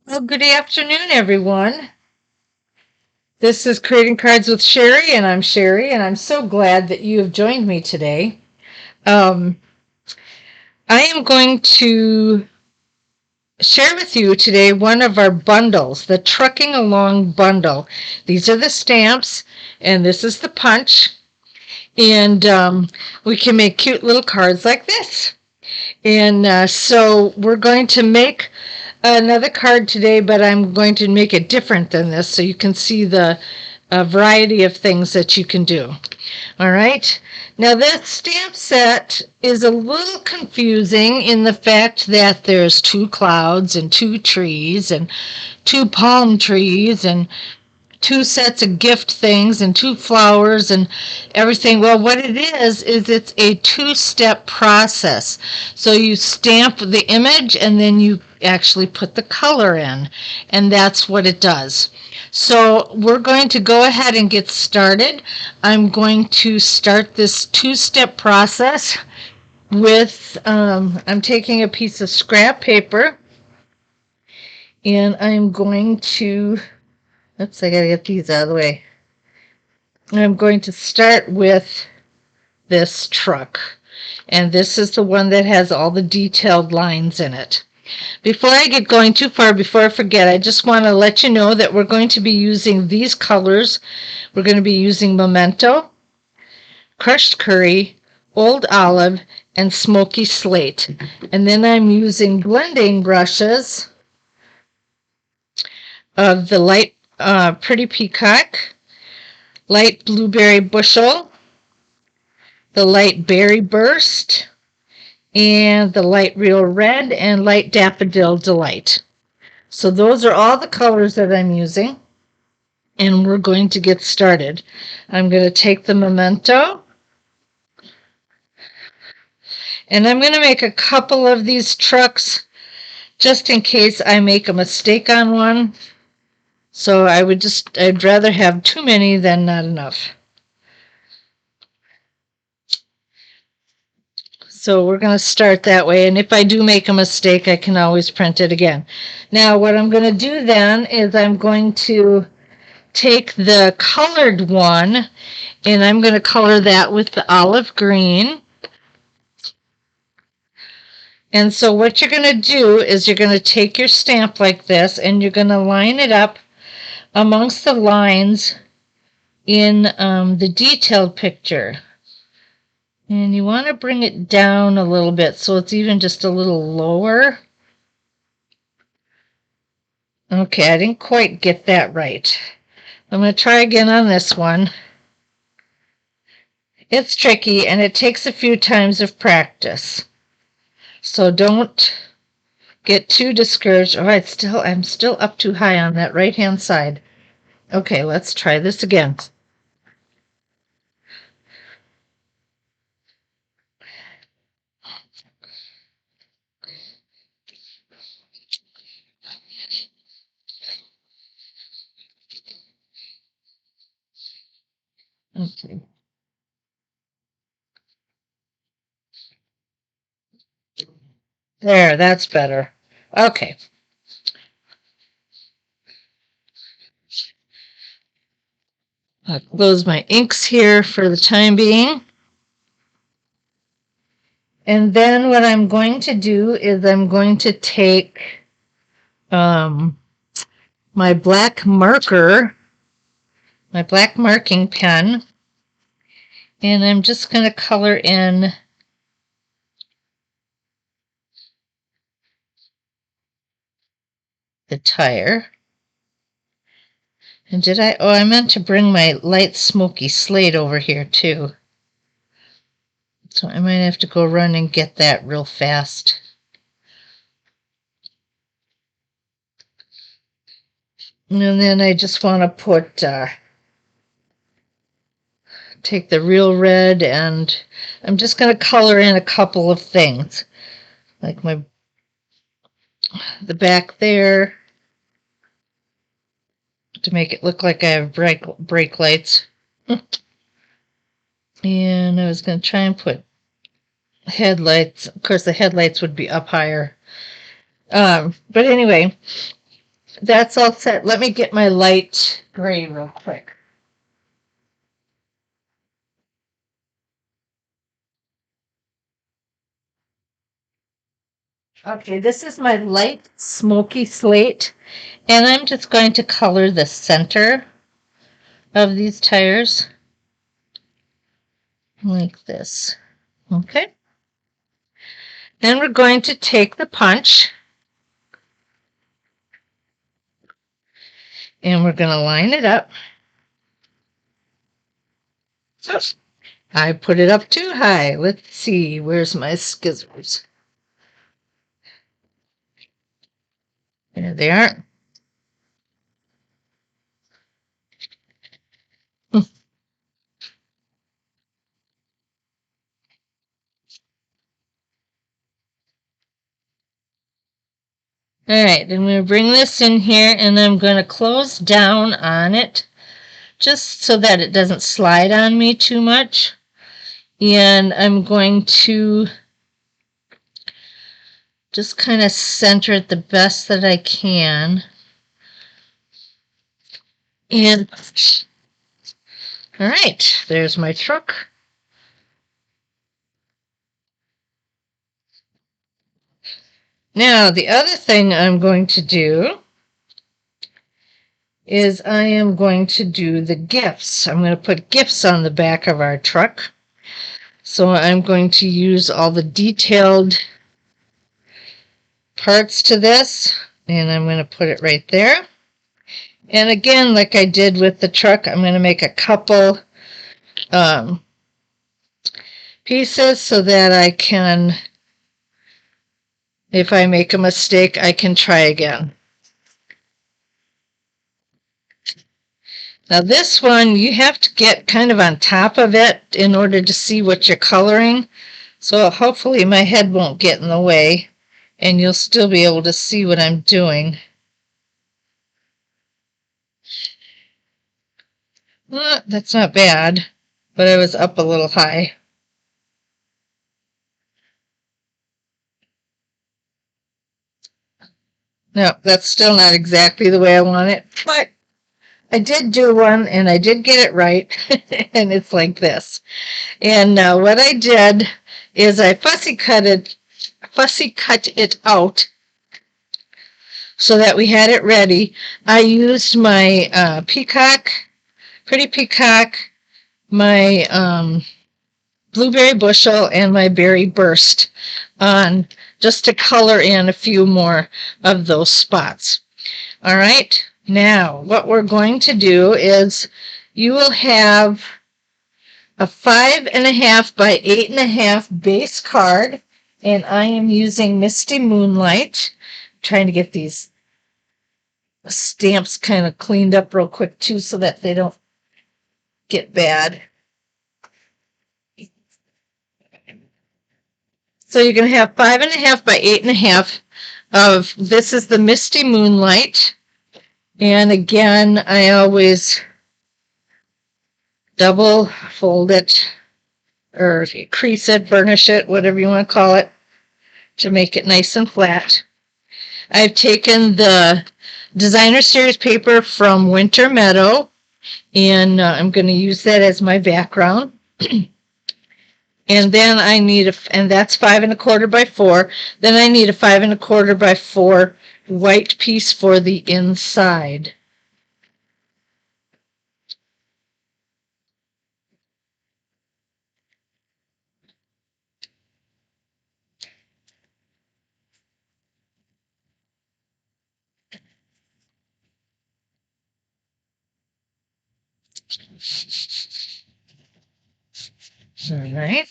Well, good afternoon, everyone. This is Creating Cards with Sherry, and I'm Sherry, and I'm so glad that you have joined me today. I am going to share with you today one of our bundles, the Trucking Along bundle. These are the stamps, and this is the punch, and we can make cute little cards like this. And so we're going to make another card today, but I'm going to make it different than this so you can see the variety of things that you can do. All right. Now this stamp set is a little confusing in the fact that there's two clouds and two trees and two palm trees and two sets of gift things and two flowers and everything. Well, what it is it's a two-step process. So you stamp the image and then you actually put the color in, and that's what it does. So we're going to go ahead and get started. I'm going to start this two-step process with, I'm taking a piece of scrap paper and I'm going to, oops, I gotta get these out of the way. I'm going to start with this truck, and this is the one that has all the detailed lines in it. Before I get going too far, before I forget, I just want to let you know that we're going to be using these colors. We're going to be using Memento, Crushed Curry, Old Olive, and Smoky Slate. And then I'm using blending brushes of the light Pretty Peacock, light Blueberry Bushel, the light Berry Burst, and the light Real Red, and light Daffodil Delight. So those are all the colors that I'm using, and we're going to get started. I'm going to take the Memento, and I'm going to make a couple of these trucks just in case I make a mistake on one. So I'd rather have too many than not enough. So we're going to start that way, and if I do make a mistake, I can always print it again. Now what I'm going to do then is I'm going to take the colored one, and I'm going to color that with the olive green. And so what you're going to do is you're going to take your stamp like this, and you're going to line it up amongst the lines in the detailed picture. And you want to bring it down a little bit so it's even just a little lower. Okay, I didn't quite get that right. I'm going to try again on this one. It's tricky and it takes a few times of practice. So don't get too discouraged. Oh, I'm still up too high on that right-hand side. Okay, let's try this again. Okay. There, that's better. Okay. I'll close my inks here for the time being. And then what I'm going to do is I'm going to take my black marker, my black marking pen, and I'm just going to color in the tire. And I meant to bring my light smoky slate over here too. So I might have to go run and get that real fast. And then I just want to put, take the Real Red, and I'm just going to color in a couple of things. Like the back there, to make it look like I have brake lights. And I was going to try and put headlights. Of course, the headlights would be up higher. But anyway, that's all set. Let me get my light gray real quick. Okay, this is my light smoky slate, and I'm just going to color the center of these tires like this. Okay. Then we're going to take the punch and we're going to line it up. I put it up too high. Let's see. Where's my scissors? There they are. All right, I'm going to bring this in here and I'm going to close down on it just so that it doesn't slide on me too much. And I'm going to just kind of center it the best that I can. And all right, there's my truck. Now, the other thing I'm going to do is I am going to do the gifts. I'm going to put gifts on the back of our truck. So I'm going to use all the detailed parts to this, and I'm going to put it right there. And again, like I did with the truck, I'm going to make a couple pieces so that I can, if I make a mistake, I can try again. Now this one, you have to get kind of on top of it in order to see what you're coloring. So hopefully my head won't get in the way and you'll still be able to see what I'm doing. Well, that's not bad, but I was up a little high. No, that's still not exactly the way I want it, but I did do one and I did get it right. And it's like this. And what I did is I fussy cut it out so that we had it ready. I used my Pretty Peacock, my blueberry bushel, and my berry burst on just to color in a few more of those spots. All right, now what we're going to do is you will have a 5.5 by 8.5 base card, and I am using Misty Moonlight. I'm trying to get these stamps kind of cleaned up real quick too so that they don't get bad. So you're going to have 5.5 by 8.5 of, this is the Misty Moonlight. And again, I always double fold it, or crease it, burnish it, whatever you want to call it, to make it nice and flat. I've taken the Designer Series paper from Winter Meadow, and I'm going to use that as my background. And then I need and that's 5.25 by 4. Then I need a 5.25 by 4 white piece for the inside. All right.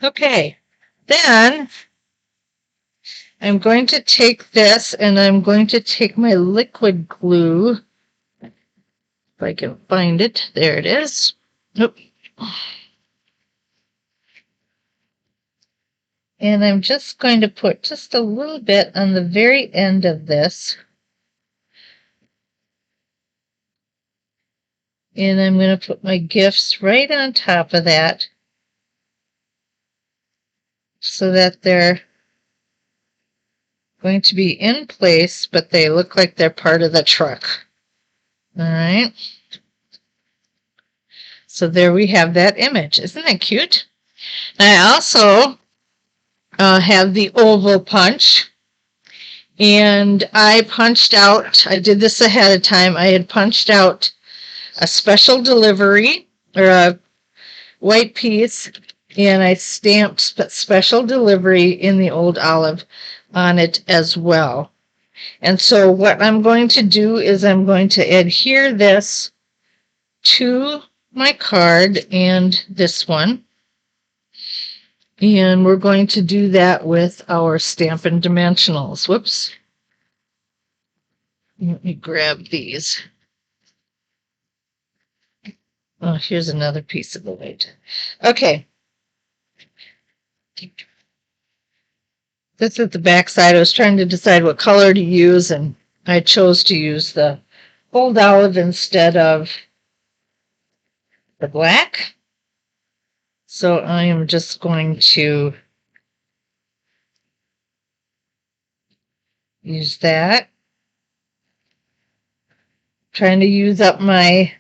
Okay, then I'm going to take this and I'm going to take my liquid glue, if I can find it. There it is. Nope. And I'm just going to put just a little bit on the very end of this. And I'm going to put my gifts right on top of that so that they're going to be in place, but they look like they're part of the truck. All right. So there we have that image. Isn't that cute? I also have the oval punch. And I punched out, I did this ahead of time, I had punched out a special delivery, or a white piece, and I stamped special delivery in the old olive on it as well. And so what I'm going to do is I'm going to adhere this to my card and this one. And we're going to do that with our Stampin' Dimensionals. Whoops. Let me grab these. Oh, here's another piece of the weight. Okay. This is the back side. I was trying to decide what color to use, and I chose to use the old olive instead of the black. So I am just going to use that. Trying to use up my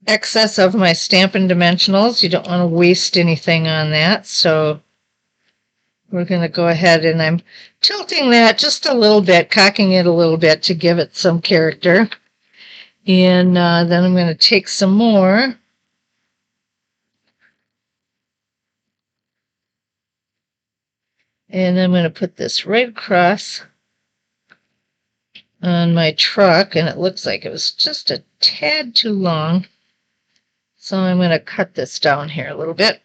excess of my Stampin' Dimensionals. You don't want to waste anything on that. So we're going to go ahead and I'm tilting that just a little bit, cocking it a little bit to give it some character. And then I'm going to take some more. And I'm going to put this right across on my truck. And it looks like it was just a tad too long. So I'm going to cut this down here a little bit.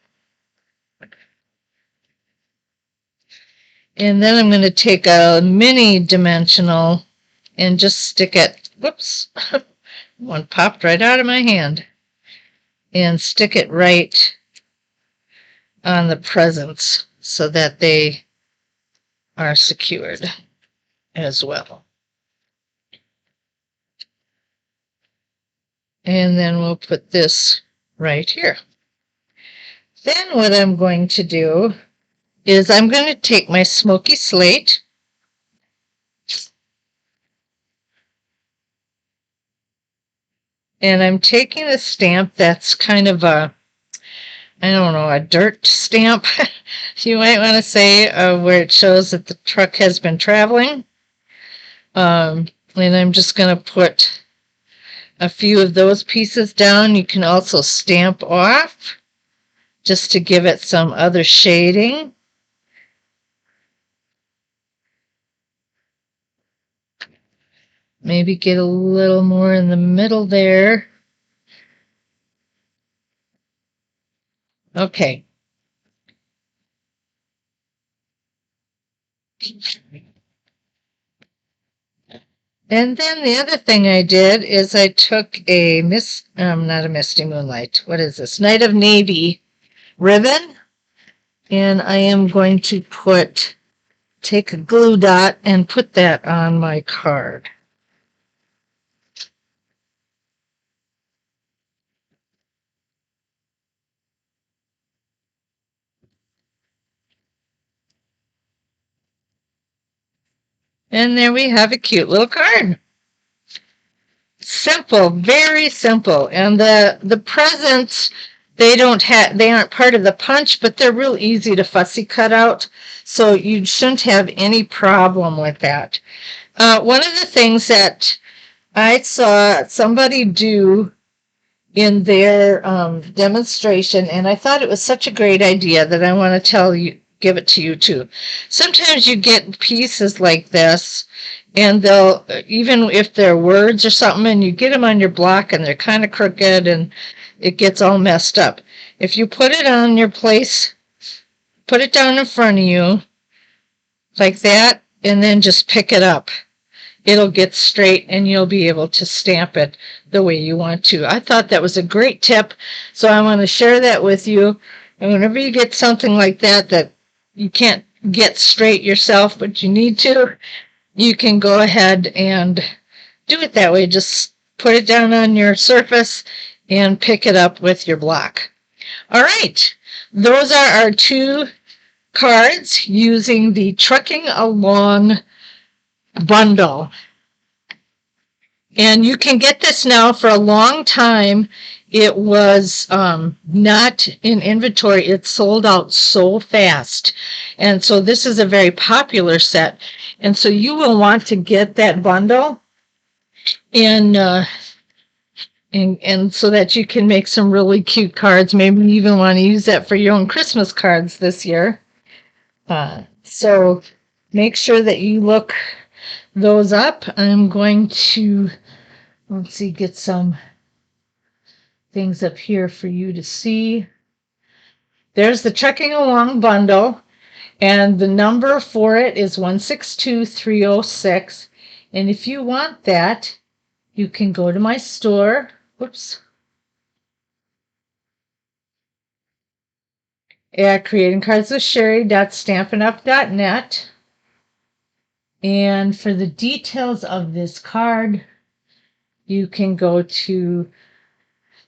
And then I'm going to take a mini dimensional and just stick it. Whoops. One popped right out of my hand. And stick it right on the presents so that they are secured as well. And then we'll put this right here. Then what I'm going to do is I'm going to take my smoky slate and I'm taking a stamp that's kind of a, I don't know, a dirt stamp, you might want to say, where it shows that the truck has been traveling. And I'm just going to put a few of those pieces down. You can also stamp off just to give it some other shading. Maybe get a little more in the middle there. Okay. And then the other thing I did is I took a not a Misty Moonlight. What is this? Night of Navy ribbon. And I am going to take a glue dot and put that on my card. And there we have a cute little card. Simple, very simple. And the presents, they aren't part of the punch, but they're real easy to fussy cut out. So you shouldn't have any problem with that. One of the things that I saw somebody do in their demonstration, and I thought it was such a great idea that I want to give it to you too. Sometimes you get pieces like this, and they'll, even if they're words or something, and you get them on your block and they're kind of crooked and it gets all messed up. If you put it on your place, put it down in front of you like that, and then just pick it up. it'll get straight and you'll be able to stamp it the way you want to. I thought that was a great tip, so I want to share that with you. And whenever you get something like that that you can't get straight yourself, but you need to, you can go ahead and do it that way. Just put it down on your surface and pick it up with your block. All right, those are our two cards using the Trucking Along bundle. And you can get this now. For a long time. It was not in inventory. It sold out so fast. And so this is a very popular set. And so you will want to get that bundle and so that you can make some really cute cards. Maybe you even want to use that for your own Christmas cards this year. So make sure that you look those up. I'm going to, let's see, get some things up here for you to see. There's the Trucking Along bundle, and the number for it is 162306. And if you want that, you can go to my store. Whoops. At creatingcardswithsherry.stampinup.net. And for the details of this card, you can go to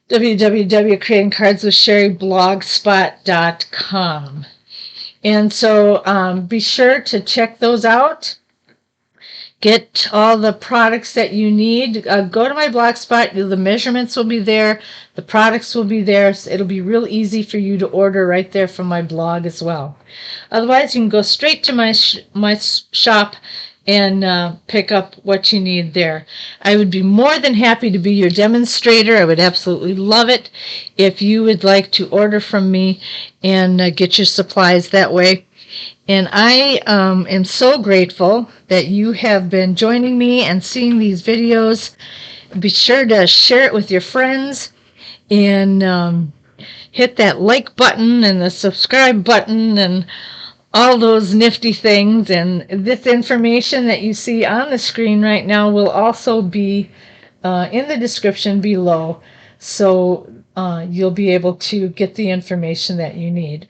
www.creatingcardswithsherryblogspot.com. And so be sure to check those out. Get all the products that you need. Go to my Blogspot. The measurements will be there. The products will be there. So it'll be real easy for you to order right there from my blog as well. Otherwise, you can go straight to my shop and pick up what you need there. I would be more than happy to be your demonstrator. I would absolutely love it if you would like to order from me and get your supplies that way. And I am so grateful that you have been joining me and seeing these videos. Be sure to share it with your friends and hit that like button and the subscribe button and all those nifty things. And this information that you see on the screen right now will also be in the description below. So you'll be able to get the information that you need.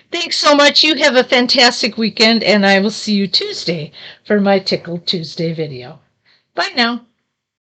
Thanks so much. You have a fantastic weekend, and I will see you Tuesday for my Tickle Tuesday video. Bye now.